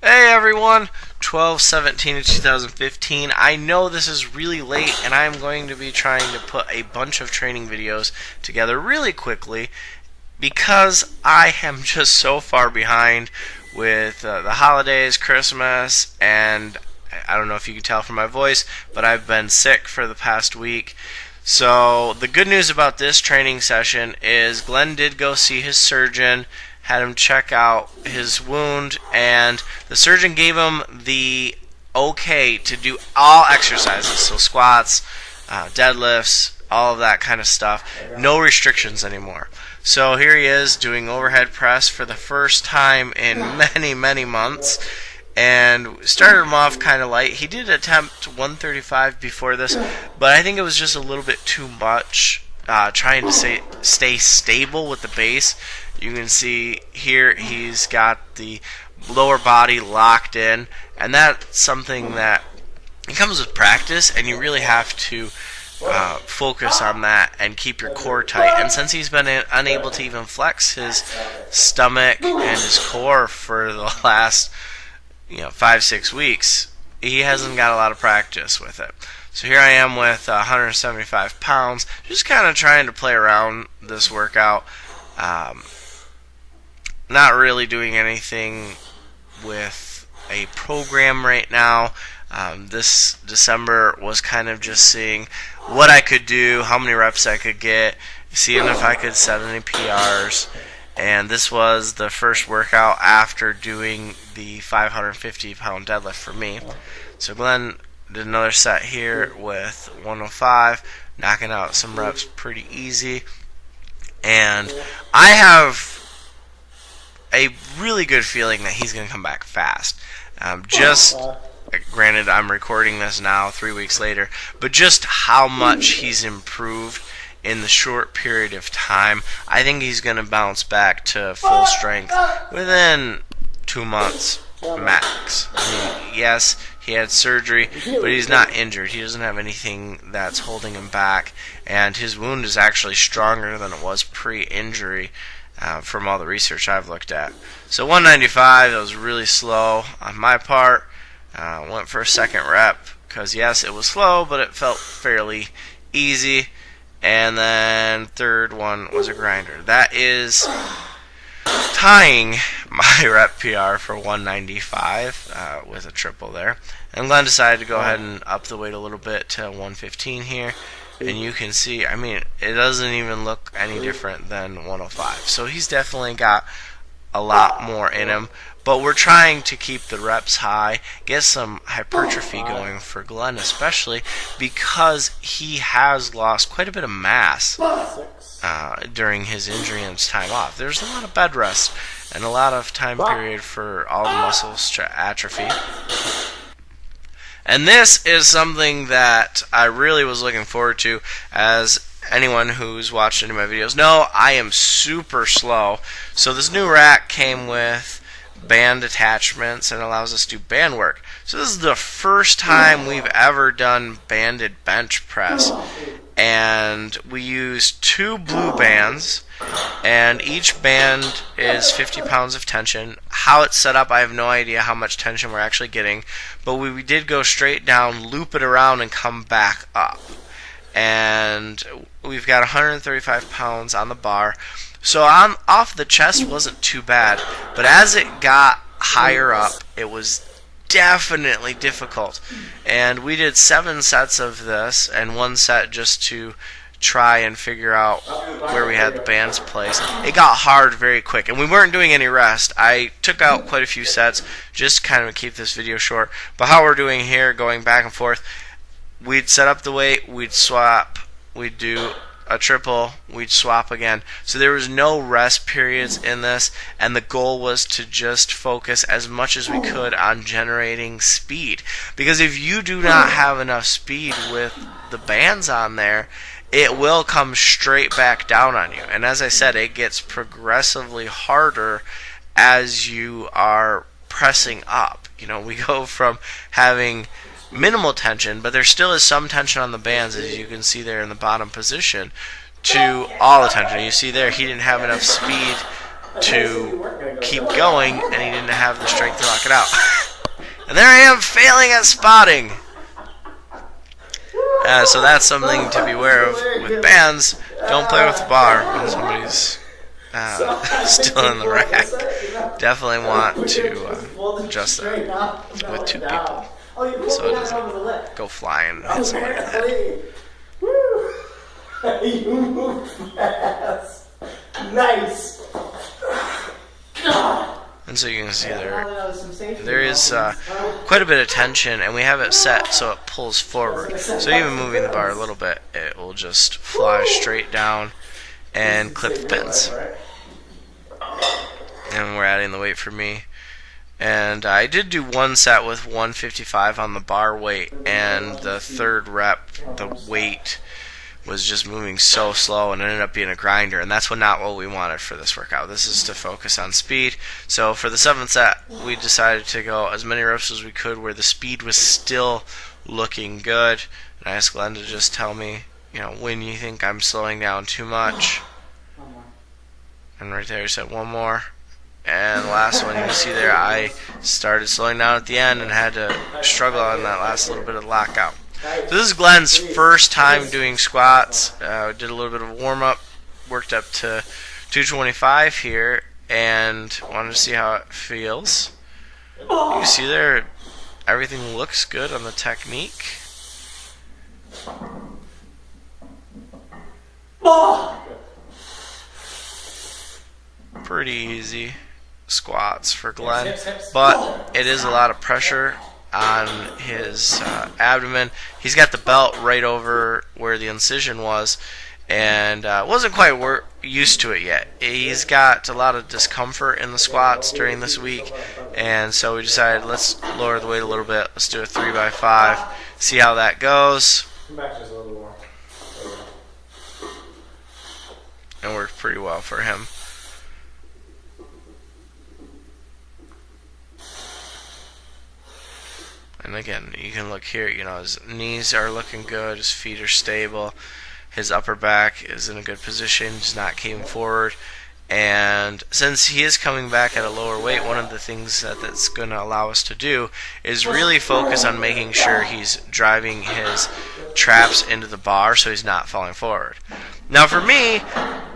Hey everyone, 12/17/2015. I know this is really late and I'm going to be trying to put a bunch of training videos together really quickly because I am just so far behind with the holidays, Christmas, and I don't know if you can tell from my voice, but I've been sick for the past week. So the good news about this training session is Glenn did go see his surgeon, had him check out his wound, and the surgeon gave him the okay to do all exercises, so squats, deadlifts, all of that kind of stuff. No restrictions anymore. So here he is doing overhead press for the first time in many months, and started him off kind of light. He did attempt 135 before this, but I think it was just a little bit too much trying to stay stable with the base. You can see here he's got the lower body locked in, and that's something that it comes with practice, and you really have to focus on that and keep your core tight. And since he's been unable to even flex his stomach and his core for the last 5-6 weeks, he hasn't got a lot of practice with it. So here I am with 175 pounds, just kind of trying to play around this workout. Not really doing anything with a program right now. This December was kind of just seeing what I could do, how many reps I could get, seeing if I could set any PRs. And this was the first workout after doing the 550-pound deadlift for me. So Glenn did another set here with 105, knocking out some reps pretty easy. And I have a really good feeling that he's going to come back fast. Granted, I'm recording this now 3 weeks later, but just how much he's improved in the short period of time, I think he's going to bounce back to full strength within 2 months max. I mean, yes, he had surgery, but he's not injured. He doesn't have anything that's holding him back, and his wound is actually stronger than it was pre-injury from all the research I've looked at. So 195, that was really slow on my part. Went for a second rep because, yes, it was slow, but it felt fairly easy. And then third one was a grinder. That is tying my rep PR for 195 with a triple there. And Glenn decided to go ahead and up the weight a little bit to 115 here. And you can see, I mean, it doesn't even look any different than 105. So he's definitely got a lot more in him. But we're trying to keep the reps high, get some hypertrophy going for Glenn, especially because he has lost quite a bit of mass during his injury and his time off. There's a lot of bed rest and a lot of time period for all the muscles to atrophy. And this is something that I really was looking forward to. As anyone who's watched any of my videos know, I am super slow. So this new rack came with band attachments and allows us to do band work. So this is the first time we've ever done banded bench press. And we used 2 blue bands, and each band is 50 pounds of tension. How it's set up, I have no idea how much tension we're actually getting, but we did go straight down, loop it around, and come back up. And we've got 135 pounds on the bar. So off the chest wasn't too bad, but as it got higher up, it was definitely difficult. And we did 7 sets of this, and 1 set just to try and figure out where we had the bands placed. It got hard very quick, and we weren't doing any rest. I took out quite a few sets just to kind of keep this video short. But how we're doing here, going back and forth, we'd set up the weight, we'd swap, we'd do a triple, we'd swap again. So there was no rest periods in this, and the goal was to just focus as much as we could on generating speed. Because if you do not have enough speed with the bands on there, it will come straight back down on you. And as I said, it gets progressively harder as you are pressing up. We go from having minimal tension, but there still is some tension on the bands, as you can see there in the bottom position, to all the tension. You see there, he didn't have enough speed to keep going, and he didn't have the strength to lock it out. And there I am failing at spotting. So that's something to be aware of with bands. Don't play with the bar when somebody's still in the rack. Definitely want to adjust that with two people so it doesn't go flying and hit someone in the head. You move fast. Nice. And so you can see there is quite a bit of tension, and we have it set so it pulls forward. So even moving the bar a little bit, it will just fly straight down and clip the pins. And we're adding the weight for me. And I did do one set with 155 on the bar weight, and the third rep, the weight was just moving so slow and ended up being a grinder, and that's not what we wanted for this workout. This is to focus on speed. So for the 7th set, we decided to go as many reps as we could where the speed was still looking good. And I asked Glenn to just tell me, when you think I'm slowing down too much. And right there he said one more. And the last one, you can see there, I started slowing down at the end and had to struggle on that last little bit of lockout. So this is Glenn's first time doing squats. Did a little bit of warm-up, worked up to 225 here, and wanted to see how it feels. You can see there, everything looks good on the technique. Pretty easy squats for Glenn, but it is a lot of pressure on his abdomen. He's got the belt right over where the incision was, and wasn't quite used to it yet. He's got a lot of discomfort in the squats during this week, and so we decided let's lower the weight a little bit. Let's do a 3x5, see how that goes. And worked pretty well for him. And again, you can look here, his knees are looking good, his feet are stable, his upper back is in a good position, he's not caving forward. And since he is coming back at a lower weight, one of the things that's going to allow us to do is really focus on making sure he's driving his traps into the bar so he's not falling forward. Now for me,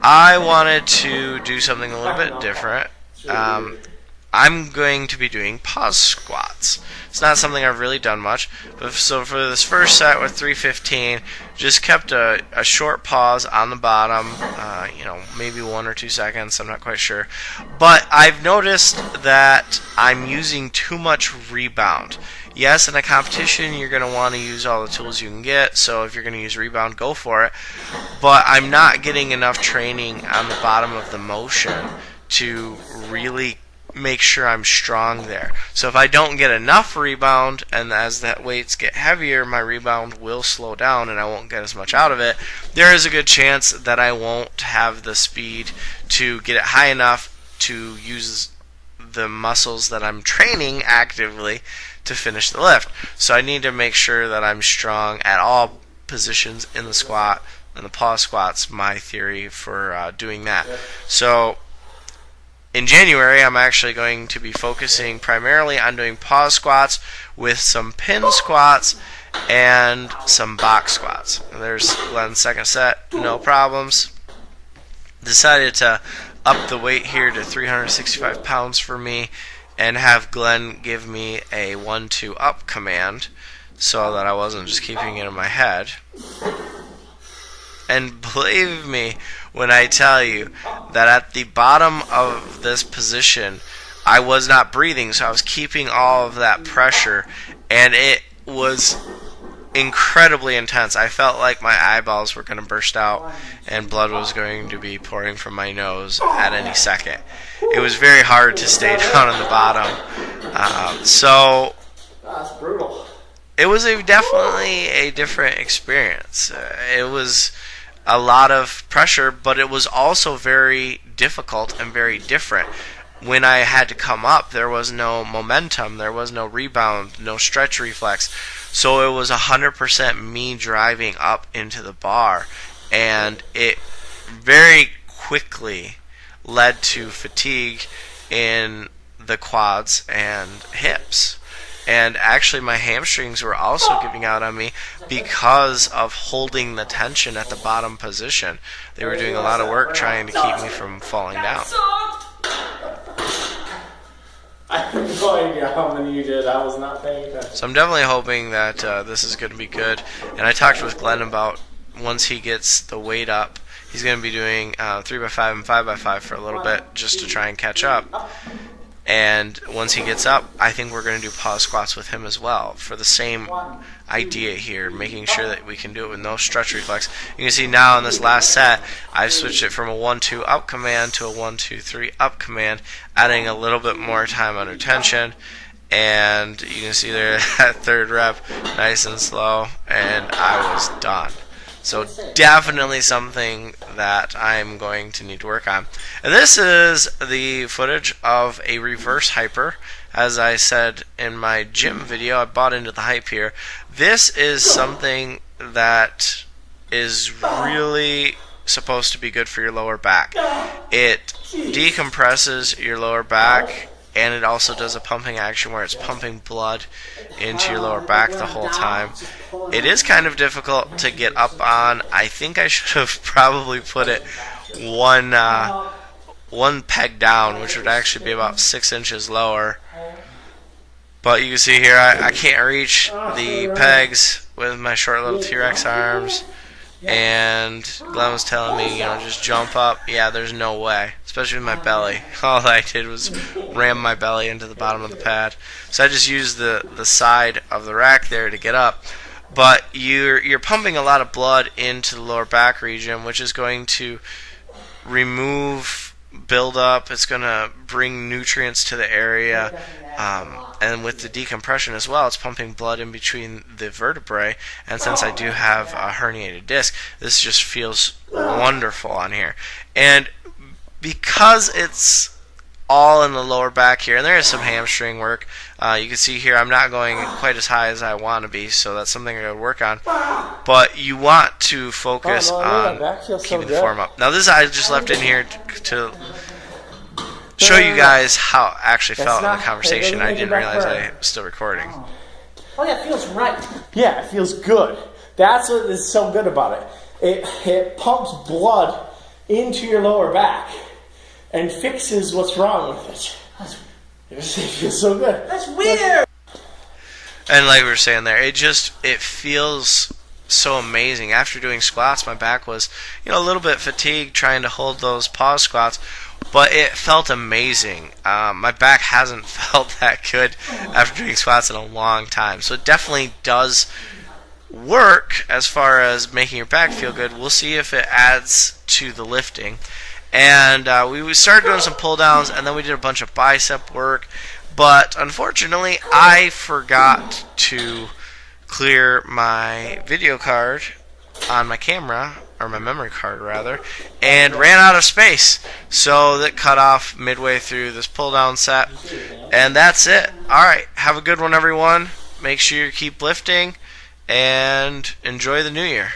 I wanted to do something a little bit different. I'm going to be doing pause squats. It's not something I've really done much. So for this first set with 315, just kept a short pause on the bottom, maybe 1 or 2 seconds, I'm not quite sure. But I've noticed that I'm using too much rebound. Yes, in a competition, you're going to want to use all the tools you can get, so if you're going to use rebound, go for it. But I'm not getting enough training on the bottom of the motion to really make sure I'm strong there. So if I don't get enough rebound, and as that weights get heavier, my rebound will slow down and I won't get as much out of it, there is a good chance that I won't have the speed to get it high enough to use the muscles that I'm training actively to finish the lift. So I need to make sure that I'm strong at all positions in the squat, and the pause squat's my theory for doing that. So in January, I'm actually going to be focusing primarily on doing pause squats with some pin squats and some box squats. There's Glenn's second set, no problems. Decided to up the weight here to 365 pounds for me and have Glenn give me a 1-2 up command so that I wasn't just keeping it in my head. And believe me when I tell you that at the bottom of this position, I was not breathing, so I was keeping all of that pressure, and it was incredibly intense. I felt like my eyeballs were going to burst out and blood was going to be pouring from my nose at any second. It was very hard to stay down on the bottom. So it was definitely a different experience. It was a lot of pressure, but it was also very difficult and very different. When I had to come up, there was no momentum, there was no rebound, no stretch reflex. So it was 100% me driving up into the bar, and it very quickly led to fatigue in the quads and hips. And actually my hamstrings were also giving out on me because of holding the tension at the bottom position. They were doing a lot of work trying to keep me from falling down. I have no idea how many you did. I was not paying attention. So I'm definitely hoping that this is going to be good. And I talked with Glenn about once he gets the weight up, he's going to be doing 3x5 and 5x5 for a little bit just to try and catch up. And once he gets up, I think we're going to do pause squats with him as well for the same idea here, making sure that we can do it with no stretch reflex. You can see now in this last set, I've switched it from a 1-2 up command to a 1-2-3 up command, adding a little bit more time under tension. And you can see there that third rep, nice and slow, and I was done. So definitely something that I'm going to need to work on. And this is the footage of a reverse hyper. As I said in my gym video, I bought into the hype here. This is something that is really supposed to be good for your lower back. It decompresses your lower back, and it also does a pumping action where it's pumping blood into your lower back the whole time. It is kind of difficult to get up on. I think I should have probably put it one peg down, which would actually be about 6 inches lower. But you can see here, I can't reach the pegs with my short little T-Rex arms. And Glenn was telling me, just jump up. Yeah, there's no way, especially with my belly. All I did was ram my belly into the bottom of the pad. So I just used the side of the rack there to get up. But you're pumping a lot of blood into the lower back region, which is going to remove buildup. It's going to bring nutrients to the area. And with the decompression as well, it's pumping blood in between the vertebrae. And since I do have a herniated disc, this just feels wonderful on here. And because it's all in the lower back here, and there is some hamstring work, you can see here I'm not going quite as high as I want to be, so that's something I got to work on. But you want to focus on keeping the form up. Now this I just left in here to show you guys how it actually felt in the conversation. I didn't realize I was still recording. Oh yeah, it feels right. Yeah, it feels good. That's what is so good about it. It pumps blood into your lower back and fixes what's wrong with it. It feels so good. That's weird. And like we were saying there, it feels so amazing. After doing squats, my back was a little bit fatigued trying to hold those pause squats. But it felt amazing. My back hasn't felt that good after doing squats in a long time. So it definitely does work as far as making your back feel good. We'll see if it adds to the lifting. And we started doing some pull downs, and then we did a bunch of bicep work. But unfortunately, I forgot to clear my video card on my camera, or my memory card rather, and ran out of space. So that cut off midway through this pull down set. And that's it. Alright, have a good one everyone. Make sure you keep lifting and enjoy the new year.